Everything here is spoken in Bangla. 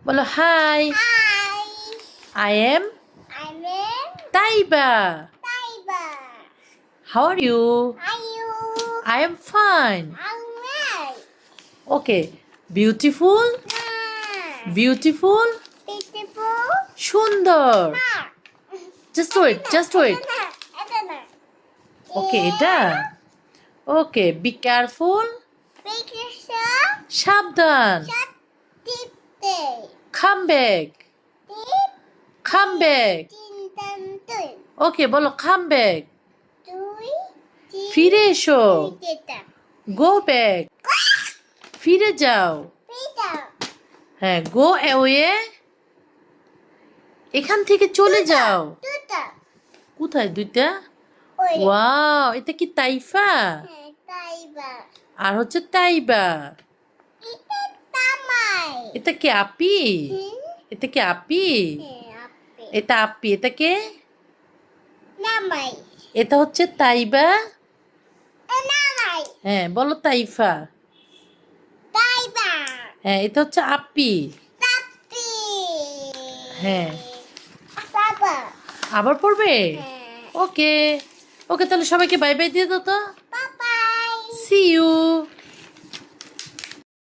বলো hi. Hi. I am I'm Taiba. Taiba. How are you? Are you? I am fine. Alright. Okay. Beautiful. Beautiful. Beautiful. সুন্দর। Nah. Just wait, just wait. Okay, এটা ওকে। Be careful. Picture. সাবধান। Shut deep day. Come back. Deep. Come back. Tin. Okay, বলো কাম ব্যাক। Tui. ফিরে এসো। Tita. Go back. ফিরে যাও। Peter. হ্যাঁ, গো অ্যাওয়ে। এখান থেকে চলে যাও। Tuta. কোথায় দুইটা? Oi. ওয়াও, এটা কি তাইফা? Taiba. আর হচ্ছে তাইবা। Ita tamai. এটা কি আপি? এটা কি আপি? Ape. এটা আপি। এটা কে? Namai. এটা হচ্ছে তাইবা। Namai. হ্যাঁ, বলো তাইফা। Taiba. হ্যাঁ, এটা হচ্ছে আপি। Tapi. হ্যাঁ। Saba. আবার পড়বে? ওকে। ওকে, তাহলে সবাইকে বাই বাই দিয়ে দাও তো। Bye bye. See you.